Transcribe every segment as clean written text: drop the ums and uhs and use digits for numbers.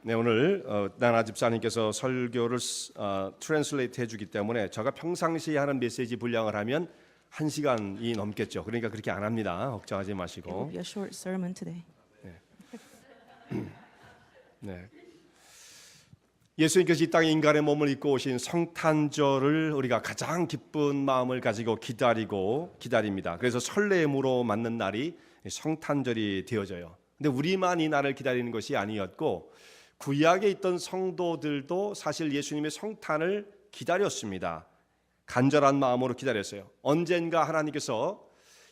네, 오늘 나나 집사님께서 설교를 트랜슬레이트 해주기 때문에 제가 평상시에 하는 메시지 분량을 하면 1시간이 넘겠죠. 그러니까 그렇게 안 합니다. 걱정하지 It will 마시고. be a short sermon today. 네. 예수님께서 이 땅에 인간의 몸을 입고 오신 성탄절을 우리가 가장 기쁜 마음을 가지고 기다립니다. 그래서 설렘으로 맞는 날이 성탄절이 되어져요. 근데 우리만 이 날을 기다리는 것이 아니었고 구약에 있던 성도들도 사실 예수님의 성탄을 기다렸습니다. 간절한 마음으로 기다렸어요. 언젠가 하나님께서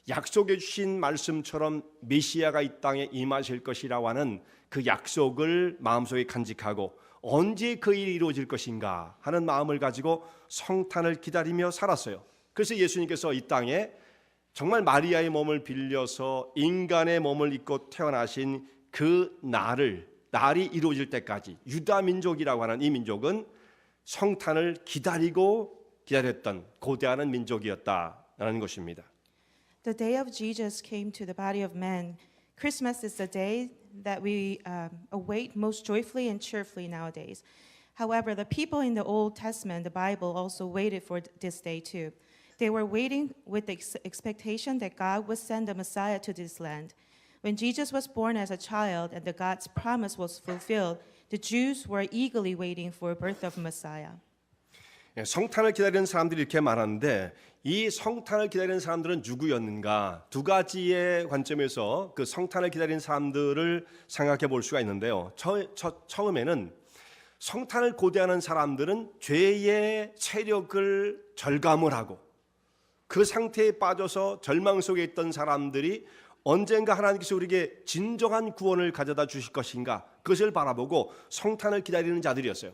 약속해 주신 말씀처럼 메시아가 이 땅에 임하실 것이라고 하는 그 약속을 마음속에 간직하고 언제 그 일이 이루어질 것인가 하는 마음을 가지고 성탄을 기다리며 살았어요. 그래서 예수님께서 이 땅에 정말 마리아의 몸을 빌려서 인간의 몸을 입고 태어나신 그 날이 이루어질 때까지 유다 민족이라고 하는 이 민족은 성탄을 기다렸던 고대하는 민족이었다라는 것입니다. The day of Jesus came to the body of man. Christmas is the day that we await most joyfully and cheerfully nowadays. However, the people in the Old Testament, the Bible, also waited for this day too. They were waiting with the expectation that God would send the Messiah to this land. When Jesus was born as a child and the God's promise was fulfilled, the Jews were eagerly waiting for the birth of Messiah. 성탄을 기다리는 사람들이 이렇게 많았는데 이 성탄을 기다리는 사람들은 누구였는가? 두 가지의 관점에서 그 성탄을 기다리는 사람들을 생각해 볼 수가 있는데요. 처음에는 성탄을 고대하는 사람들은 죄의 세력을 절감을 하고 그 상태에 빠져서 절망 속에 있던 사람들이 언젠가 하나님께서 우리에게 진정한 구원을 가져다 주실 것인가 그것을 바라보고 성탄을 기다리는 자들이었어요.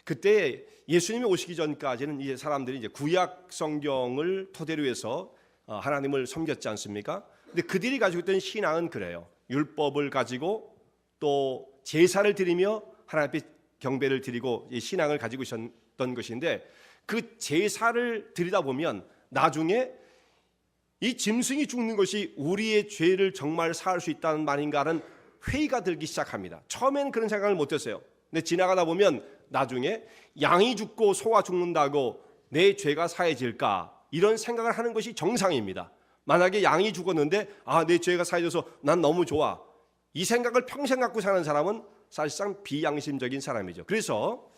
그때 예수님이 오시기 전까지는 이제 사람들이 이제 구약 성경을 토대로 해서 하나님을 섬겼지 않습니까? 근데 그들이 가지고 있던 신앙은 그래요. 율법을 가지고 또 제사를 드리며 하나님 앞에 경배를 드리고 이 신앙을 가지고 있었던 것인데 그 제사를 드리다 보면 나중에 이 짐승이 죽는 것이 우리의 죄를 정말 사할 수 있다는 말인가는 회의가 들기 시작합니다. 처음에는 그런 생각을 못했어요. 근데 지나가다 보면 나중에 양이 죽고 소가 죽는다고 내 죄가 사해질까 이런 생각을 하는 것이 정상입니다. 만약에 양이 죽었는데 내 죄가 사해져서 난 너무 좋아 이 생각을 평생 갖고 사는 사람은 사실상 비양심적인 사람이죠. 그래서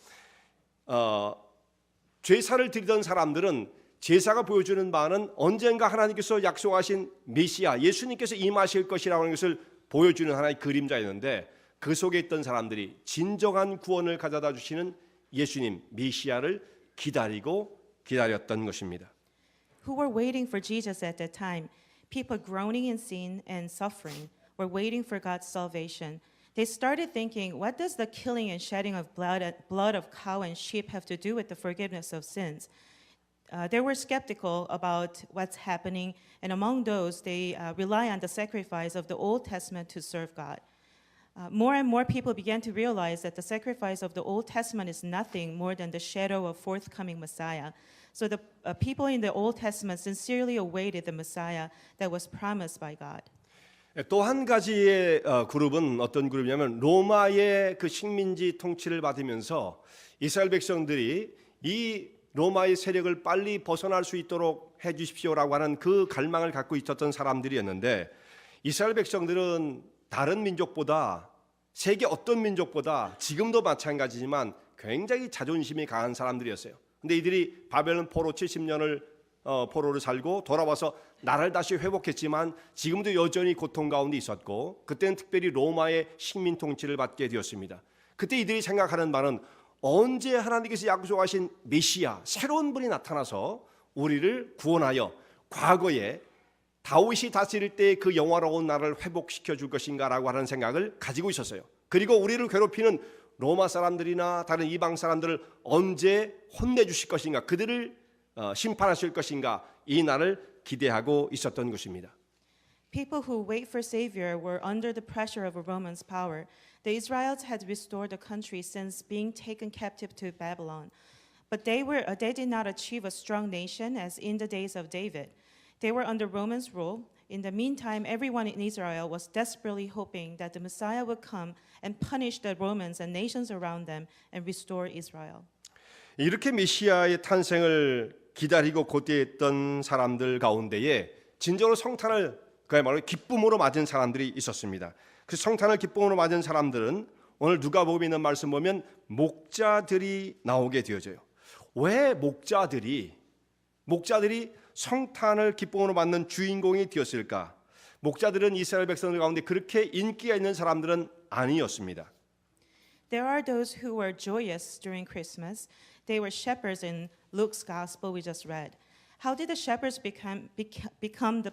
제사를 드리던 사람들은 제사가 보여주는 바는 언젠가 하나님께서 약속하신 메시아 예수님께서 임하실 것이라는 것을 보여주는 하나의 그림자였는데 그 속에 있던 사람들이 진정한 구원을 가져다 주시는 예수님 메시아를 기다렸던 것입니다. Who were waiting for Jesus at that time? People groaning in sin and suffering were waiting for God's salvation. They started thinking, what does the killing and shedding of blood of cow and sheep have to do with the forgiveness of sins? They were skeptical about what's happening, and among those, they rely on the sacrifice of the Old Testament to serve God. More and more people began to realize that the sacrifice of the Old Testament is nothing more than the shadow of forthcoming Messiah. So the people in the Old Testament sincerely awaited the Messiah that was promised by God. 또 한 가지의 그룹은 어떤 그룹이냐면 로마의 그 식민지 통치를 받으면서 이스라엘 백성들이 이 로마의 세력을 빨리 벗어날 수 있도록 해 주십시오라고 하는 그 갈망을 갖고 있었던 사람들이었는데 이스라엘 백성들은 다른 민족보다 세계 어떤 민족보다 지금도 마찬가지지만 굉장히 자존심이 강한 사람들이었어요. 근데 이들이 바벨론 포로 70년을 포로를 살고 돌아와서 나라를 다시 회복했지만 지금도 여전히 고통 가운데 있었고 그때는 특별히 로마의 식민 통치를 받게 되었습니다. 그때 이들이 생각하는 바는 언제 하나님께서 약속하신 메시아 새로운 분이 나타나서 우리를 구원하여 과거에 다윗이 다스릴 때 그 영화로운 나라를 회복시켜 줄 것인가라고 하는 생각을 가지고 있었어요. 그리고 우리를 괴롭히는 로마 사람들이나 다른 이방 사람들을 언제 혼내주실 것인가 그들을 심판하실 것인가 이 날을 기대하고 있었던 것입니다. People who wait for Savior were under the pressure of a Roman's power. The Israelites had restored the country since being taken captive to Babylon. But they did not achieve a strong nation as in the days of David. They were under Romans' rule. In the meantime, everyone in Israel was desperately hoping that the Messiah would come and punish the Romans and nations around them and restore Israel. 이렇게 메시아의 탄생을 기다리고 고대했던 사람들 가운데에 진정으로 성탄을 그야말로 기쁨으로 맞은 사람들이 있었습니다. 그 성탄을 기쁨으로 맞은 사람들은 오늘 누가복음에 있는 말씀 보면 목자들이 나오게 되어져요. 왜 목자들이 성탄을 기쁨으로 맞는 주인공이 되었을까? 목자들은 이스라엘 백성들 가운데 그렇게 인기가 있는 사람들은 아니었습니다. There are those who were joyous during Christmas. They were shepherds in Luke's gospel we just read. How did the shepherds become the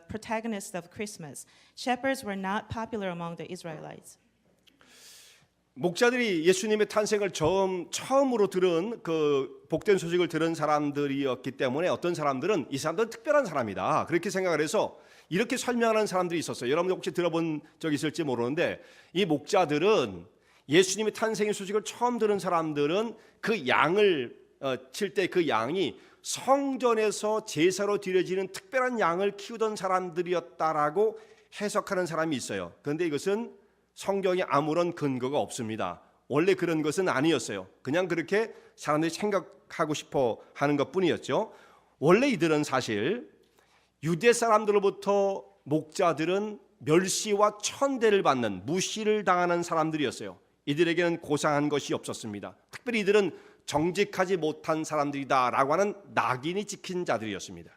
protagonists of Christmas? Shepherds were not popular among the Israelites. 목자들이 예수님의 탄생을 처음으로 들은 그 복된 소식을 들은 사람들이었기 때문에 어떤 사람들은 이 사람들은 특별한 사람이다 그렇게 생각을 해서 이렇게 설명하는 사람들이 있었어요. 여러분들 혹시 들어본 적 있을지 모르는데 이 목자들은 예수님의 탄생의 소식을 처음 들은 사람들은 그 양을 칠 때 그 양이 성전에서 제사로 드려지는 특별한 양을 키우던 사람들이었다라고 해석하는 사람이 있어요. 그런데 이것은 성경에 아무런 근거가 없습니다. 원래 그런 것은 아니었어요. 그냥 그렇게 사람들이 생각하고 싶어 하는 것뿐이었죠. 원래 이들은 사실 유대 사람들로부터 목자들은 멸시와 천대를 받는 무시를 당하는 사람들이었어요. 이들에게는 고상한 것이 없었습니다. 특별히 이들은 정직하지 못한 사람들이다라고 하는 낙인이 찍힌 자들이었습니다.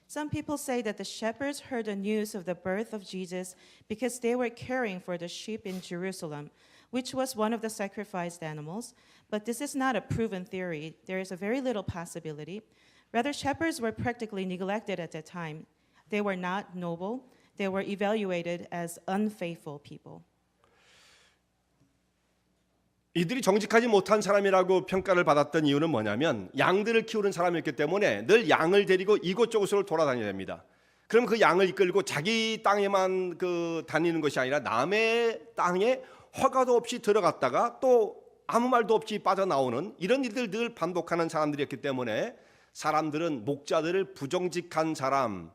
Some people say that the shepherds heard the news of the birth of Jesus because they were caring for the sheep in Jerusalem, which was one of the sacrificed animals. But this is not a proven theory. There is a very little possibility. Rather, shepherds were practically neglected at that time. They were not noble. They were evaluated as unfaithful people. 이들이 정직하지 못한 사람이라고 평가를 받았던 이유는 뭐냐면 양들을 키우는 사람이었기 때문에 늘 양을 데리고 이곳저곳으로 돌아다녀야 됩니다. 그럼 그 양을 이끌고 자기 땅에만 다니는 것이 아니라 남의 땅에 허가도 없이 들어갔다가 또 아무 말도 없이 빠져나오는 이런 일들 늘 반복하는 사람들이었기 때문에 사람들은 목자들을 부정직한 사람,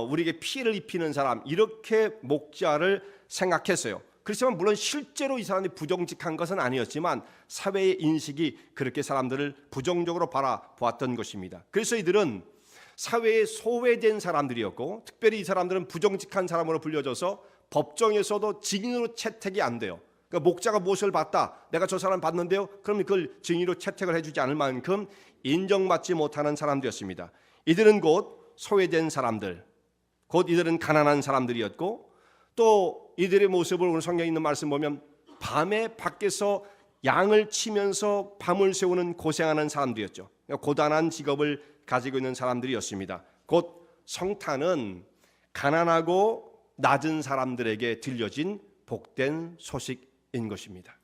우리에게 피해를 입히는 사람 이렇게 목자를 생각했어요. 그렇지만 물론 실제로 이 사람이 부정직한 것은 아니었지만 사회의 인식이 그렇게 사람들을 부정적으로 바라보았던 것입니다. 그래서 이들은 사회에 소외된 사람들이었고 특별히 이 사람들은 부정직한 사람으로 불려져서 법정에서도 증인으로 채택이 안 돼요. 그러니까 목자가 무엇을 봤다, 내가 저 사람 봤는데요, 그럼 그걸 증인으로 채택을 해주지 않을 만큼 인정받지 못하는 사람들이었습니다. 이들은 곧 소외된 사람들, 곧 이들은 가난한 사람들이었고 또 이들의 모습을 오늘 성경에 있는 말씀 보면 밤에 밖에서 양을 치면서 밤을 새우는 고생하는 사람들이었죠. 고단한 직업을 가지고 있는 사람들이었습니다. 곧 성탄은 가난하고 낮은 사람들에게 들려진 복된 소식인 것입니다.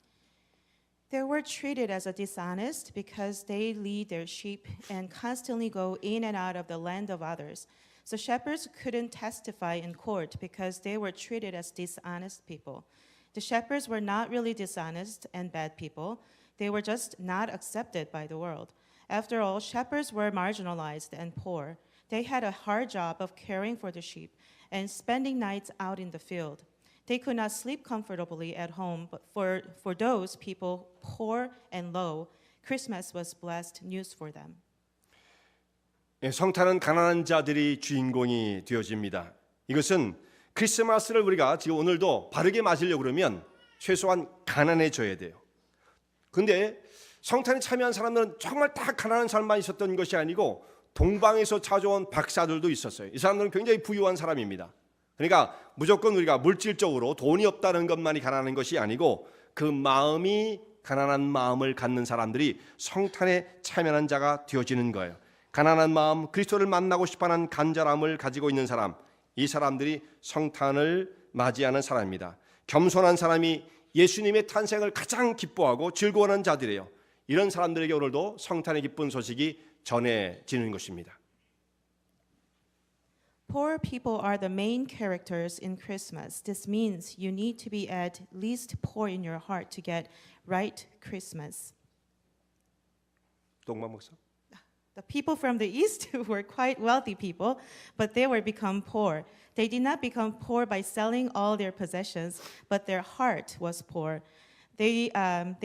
They were treated as a dishonest because they lead their sheep and constantly go in and out of the land of others. So shepherds couldn't testify in court because they were treated as dishonest people. The shepherds were not really dishonest and bad people. They were just not accepted by the world. After all, shepherds were marginalized and poor. They had a hard job of caring for the sheep and spending nights out in the field. They could not sleep comfortably at home, but for those people poor and low, Christmas was blessed news for them. 성탄은 가난한 자들이 주인공이 되어집니다. 이것은 크리스마스를 우리가 지금 오늘도 바르게 맞으려고 그러면 최소한 가난해져야 돼요. 근데 성탄에 참여한 사람들은 정말 다 가난한 사람만 있었던 것이 아니고 동방에서 찾아온 박사들도 있었어요. 이 사람들은 굉장히 부유한 사람입니다. 그러니까 무조건 우리가 물질적으로 돈이 없다는 것만이 가난한 것이 아니고 그 마음이 가난한 마음을 갖는 사람들이 성탄에 참여한 자가 되어지는 거예요. 가난한 마음, 그리스도를 만나고 싶어하는 간절함을 가지고 있는 사람, 이 사람들이 성탄을 맞이하는 사람입니다. 겸손한 사람이 예수님의 탄생을 가장 기뻐하고 즐거워하는 자들이에요. 이런 사람들에게 오늘도 성탄의 기쁜 소식이 전해지는 것입니다. Poor people are the main characters in Christmas. This means you need to be at least poor in your heart to get right Christmas. 동만 목사. The people from the east were quite wealthy people, but they were become poor. They did not become poor by selling all their possessions, but their heart was poor. They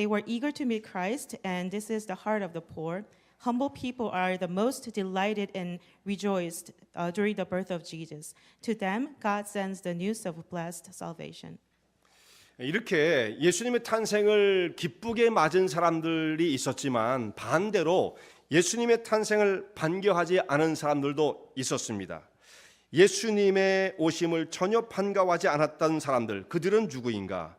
were eager to meet Christ, and this is the heart of the poor. Humble people are the most delighted and rejoiced during the birth of Jesus. To them, God sends the news of blessed salvation. 이렇게 예수님의 탄생을 기쁘게 맞은 사람들이 있었지만 반대로 예수님의 탄생을 반겨하지 않은 사람들도 있었습니다. 예수님의 오심을 전혀 반가워하지 않았던 사람들, 그들은 누구인가?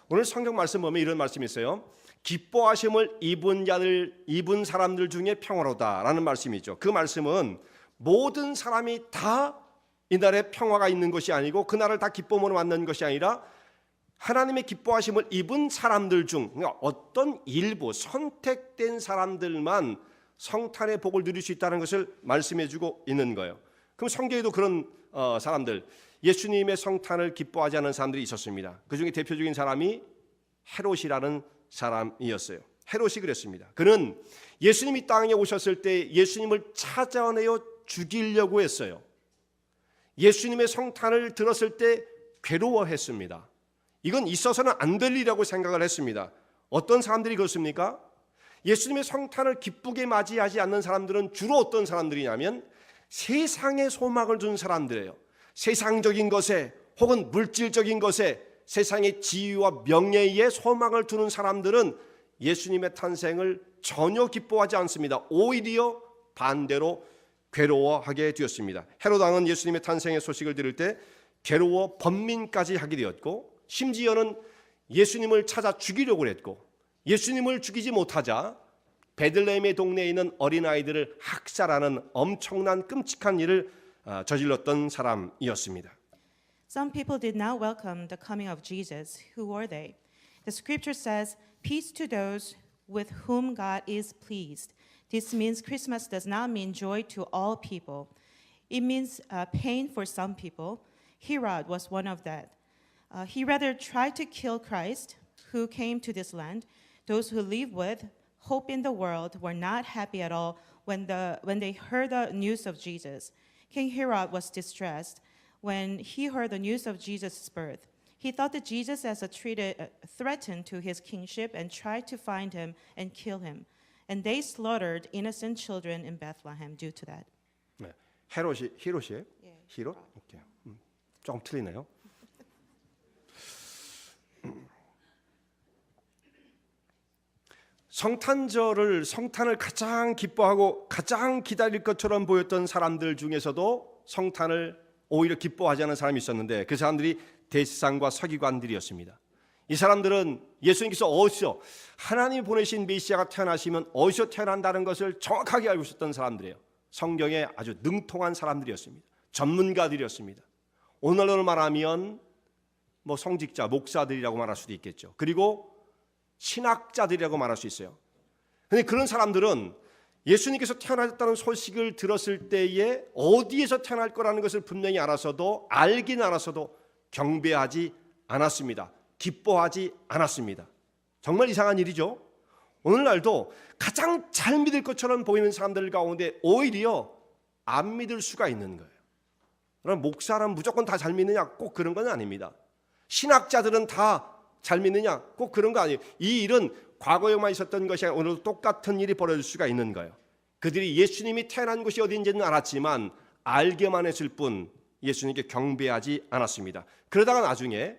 오늘 성경 말씀 보면 이런 말씀이 있어요. 기뻐하심을 입은 사람들 중에 평화로다라는 말씀이죠. 그 말씀은 모든 사람이 다 이날에 평화가 있는 것이 아니고 그날을 다 기쁨으로 만든 것이 아니라 하나님의 기뻐하심을 입은 사람들 중 그러니까 어떤 일부 선택된 사람들만 성탄의 복을 누릴 수 있다는 것을 말씀해주고 있는 거예요. 그럼 성경에도 그런 사람들, 예수님의 성탄을 기뻐하지 않은 사람들이 있었습니다. 그 중에 대표적인 사람이 헤롯이라는 사람이었어요. 헤롯이 그랬습니다. 그는 예수님이 땅에 오셨을 때 예수님을 찾아내어 죽이려고 했어요. 예수님의 성탄을 들었을 때 괴로워했습니다. 이건 있어서는 안 될 일이라고 생각을 했습니다. 어떤 사람들이 그렇습니까? 예수님의 성탄을 기쁘게 맞이하지 않는 사람들은 주로 어떤 사람들이냐면 세상에 소망을 둔 사람들이에요. 세상적인 것에 혹은 물질적인 것에 세상의 지위와 명예에 소망을 두는 사람들은 예수님의 탄생을 전혀 기뻐하지 않습니다. 오히려 반대로 괴로워하게 되었습니다. 헤롯 왕은 예수님의 탄생의 소식을 들을 때 괴로워 번민까지 하게 되었고 심지어는 예수님을 찾아 죽이려고 했고 예수님을 죽이지 못하자 베들레헴의 동네에 있는 어린아이들을 학살하는 엄청난 끔찍한 일을 저질렀던 사람이었습니다. Some people did not welcome the coming of Jesus. Who were they? The scripture says, "Peace to those with whom God is pleased." This means Christmas does not mean joy to all people. It means pain for some people. Herod was one of that. He rather tried to kill Christ, who came to this land. Those who live with hope in the world were not happy at all when they heard the news of Jesus. King Herod was distressed when he heard the news of Jesus' birth. He thought that Jesus as a threatened to his kingship and tried to find him and kill him. And they slaughtered innocent children in Bethlehem due to that. 네, 히롯이에요? 히롯? 오케이. 조금 틀리네요. 성탄을 가장 기뻐하고 가장 기다릴 것처럼 보였던 사람들 중에서도 성탄을 오히려 기뻐하지 않은 사람이 있었는데 그 사람들이 대제사장과 서기관들이었습니다. 이 사람들은 예수님께서 어디서 하나님이 보내신 메시아가 태어나시면 어디서 태어난다는 것을 정확하게 알고 있었던 사람들이에요. 성경에 아주 능통한 사람들이었습니다. 전문가들이었습니다. 오늘날로 말하면 성직자, 목사들이라고 말할 수도 있겠죠. 그리고 신학자들이라고 말할 수 있어요. 그런데 그런 사람들은 예수님께서 태어나셨다는 소식을 들었을 때에 어디에서 태어날 거라는 것을 분명히 알아서도 경배하지 않았습니다. 기뻐하지 않았습니다. 정말 이상한 일이죠. 오늘날도 가장 잘 믿을 것처럼 보이는 사람들 가운데 오히려 안 믿을 수가 있는 거예요. 그럼 목사는 무조건 다 잘 믿느냐? 꼭 그런 건 아닙니다. 신학자들은 다 잘 믿느냐? 꼭 그런 거 아니에요. 이 일은 과거에만 있었던 것이 아니라 오늘도 똑같은 일이 벌어질 수가 있는 거예요. 그들이 예수님이 태어난 곳이 어딘지는 알았지만 알게만 했을 뿐 예수님께 경배하지 않았습니다. 그러다가 나중에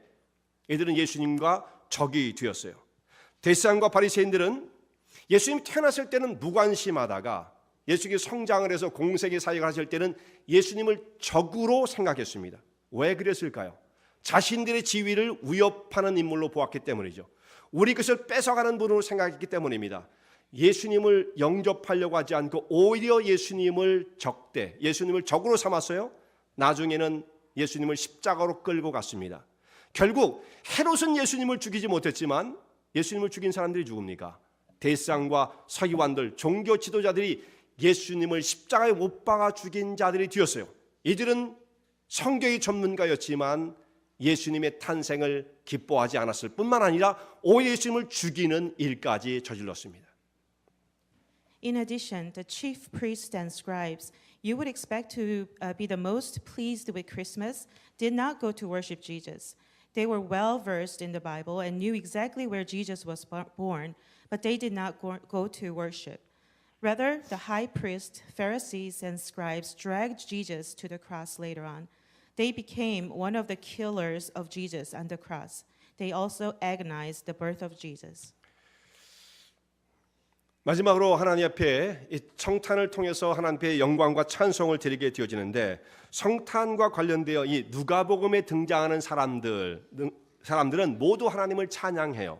이들은 예수님과 적이 되었어요. 대제사장과 바리새인들은 예수님 태어났을 때는 무관심하다가 예수님이 성장을 해서 공생의 사역을 하실 때는 예수님을 적으로 생각했습니다. 왜 그랬을까요? 자신들의 지위를 위협하는 인물로 보았기 때문이죠. 우리 것을 뺏어가는 분으로 생각했기 때문입니다. 예수님을 영접하려고 하지 않고 오히려 예수님을 적으로 삼았어요. 나중에는 예수님을 십자가로 끌고 갔습니다. 결국 헤롯은 예수님을 죽이지 못했지만 예수님을 죽인 사람들이 누굽니까? 대제사장과 서기관들, 종교 지도자들이 예수님을 십자가에 못 박아 죽인 자들이 되었어요. 이들은 성경의 전문가였지만 예수님의 탄생을 기뻐하지 않았을 뿐만 아니라 오히려 예수님을 죽이는 일까지 저질렀습니다. In addition, the chief priests and scribes, you would expect to be the most pleased with Christmas, did not go to worship Jesus. They were well versed in the Bible and knew exactly where Jesus was born, but they did not go to worship. Rather, the high priest, Pharisees, and scribes dragged Jesus to the cross later on. They became one of the killers of Jesus on the cross. They also agonized the birth of Jesus. 마지막으로 하나님 앞에 이 성탄을 통해서 하나님 앞에 영광과 찬송을 드리게 되어지는데 성탄과 관련되어 이 누가복음에 등장하는 사람들은 모두 하나님을 찬양해요.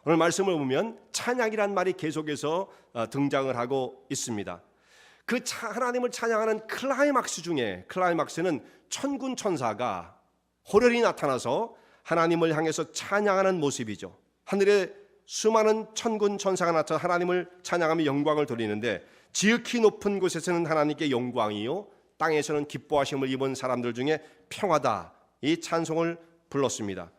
오늘 말씀을 보면 찬양이란 말이 계속해서 등장을 하고 있습니다. 그 하나님을 찬양하는 클라이막스 중에 클라이막스는 천군 천사가 호련히 나타나서 하나님을 향해서 찬양하는 모습이죠. 하늘에 수많은 천군 천사가 나타나 하나님을 찬양하며 영광을 돌리는데 지극히 높은 곳에서는 하나님께 영광이요 땅에서는 기뻐하심을 입은 사람들 중에 평화다 이 찬송을 불렀습니다.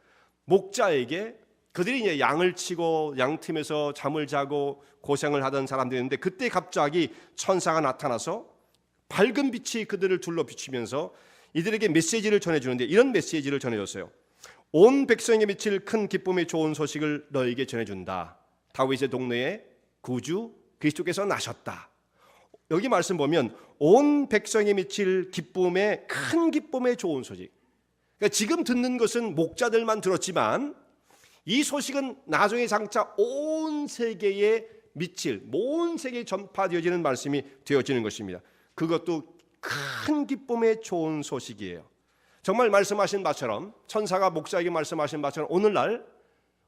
목자에게 그들이 이제 양을 치고 양틈에서 잠을 자고 고생을 하던 사람들이었는데 그때 갑자기 천사가 나타나서 밝은 빛이 그들을 둘러 비추면서 이들에게 메시지를 전해주는데 이런 메시지를 전해줬어요. 온 백성에게 미칠 큰 기쁨의 좋은 소식을 너에게 전해준다. 다윗의 동네에 구주 그리스도께서 나셨다. 여기 말씀 보면 온 백성에 미칠 기쁨의 큰 기쁨의 좋은 소식. 그러니까 지금 듣는 것은 목자들만 들었지만 이 소식은 나중에 장차 온 세계에 미칠 온 세계에 전파되어지는 말씀이 되어지는 것입니다. 그것도 큰 기쁨의 좋은 소식이에요. 정말 말씀하신 바처럼 천사가 목자에게 말씀하신 바처럼 오늘날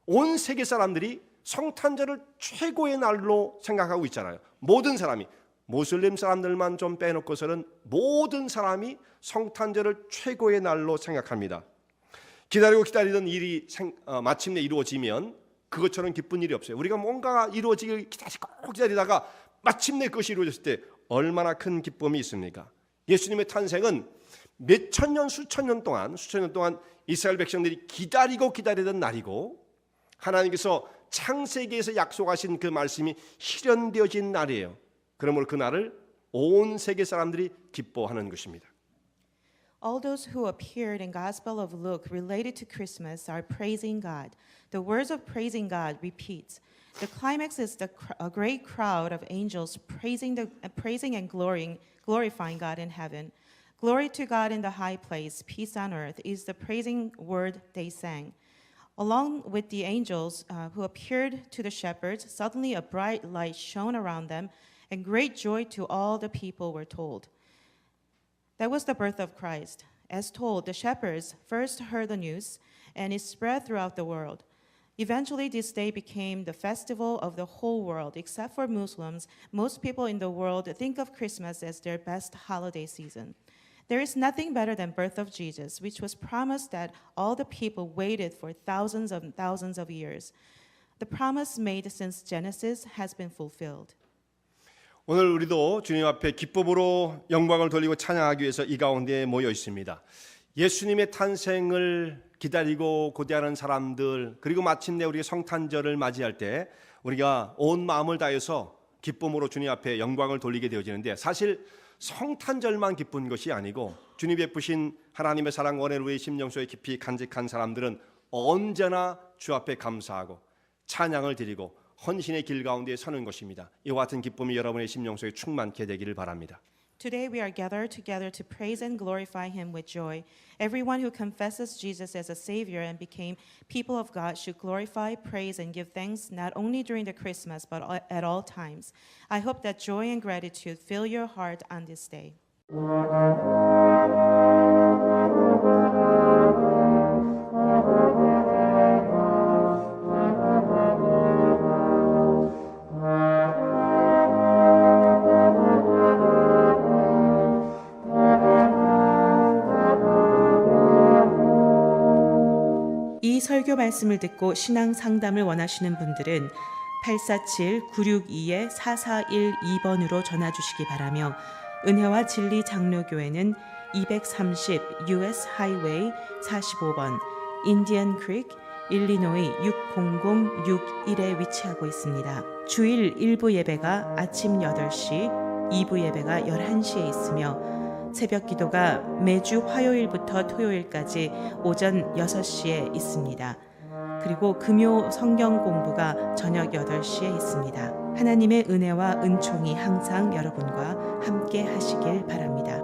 온 세계 사람들이 성탄절을 최고의 날로 생각하고 있잖아요. 모든 사람이 모슬림 사람들만 좀 빼놓고서는 모든 사람이 성탄절을 최고의 날로 생각합니다. 기다리고 기다리던 일이 마침내 이루어지면 그것처럼 기쁜 일이 없어요. 우리가 뭔가 이루어지길 기다리다가 마침내 그것이 이루어졌을 때 얼마나 큰 기쁨이 있습니까? 예수님의 탄생은 몇천 년 수천 년 동안 이스라엘 백성들이 기다리던 날이고 하나님께서 창세기에서 약속하신 그 말씀이 실현되어진 날이에요. 그러므로 그 날을 온 세계 사람들이 기뻐하는 것입니다. All those who appeared in Gospel of Luke related to Christmas are praising God. The words of praising God repeats. The climax is a great crowd of angels praising and glorifying God in heaven. Glory to God in the high place, peace on earth is the praising word they sang. Along with the angels who appeared to the shepherds, suddenly a bright light shone around them, and great joy to all the people were told. That was the birth of Christ. As told, the shepherds first heard the news, and it spread throughout the world. Eventually, this day became the festival of the whole world. Except for Muslims, most people in the world think of Christmas as their best holiday season. There is nothing better than birth of Jesus, which was promised that all the people waited for thousands of years. The promise made since Genesis has been fulfilled. 오늘 우리도 주님 앞에 기쁨으로 영광을 돌리고 찬양하기 위해서 이 가운데 모여 있습니다. 예수님의 탄생을 기다리고 고대하는 사람들 그리고 마침내 우리가 성탄절을 맞이할 때 우리가 온 마음을 다해서 기쁨으로 주님 앞에 영광을 돌리게 되어지는데 사실 성탄절만 기쁜 것이 아니고 주님 베푸신 하나님의 사랑 원해를 우리 심령속에 깊이 간직한 사람들은 언제나 주 앞에 감사하고 찬양을 드리고 헌신의 길 가운데 서는 것입니다. 이와 같은 기쁨이 여러분의 심령속에 충만케 되기를 바랍니다. Today we are gathered together to praise and glorify Him with joy. Everyone who confesses Jesus as a Savior and became people of God should glorify, praise, and give thanks not only during the Christmas but at all times. I hope that joy and gratitude fill your heart on this day. 이 설교 말씀을 듣고 신앙 상담을 원하시는 분들은 847-962-4412번으로 전화 주시기 바라며 은혜와 진리 장로교회는 230 US 하이웨이 45번 인디언 크릭 일리노이 60061에 위치하고 있습니다. 주일 1부 예배가 아침 8시, 2부 예배가 11시에 있으며 새벽 기도가 매주 화요일부터 토요일까지 오전 6시에 있습니다. 그리고 금요 성경 공부가 저녁 8시에 있습니다. 하나님의 은혜와 은총이 항상 여러분과 함께 하시길 바랍니다.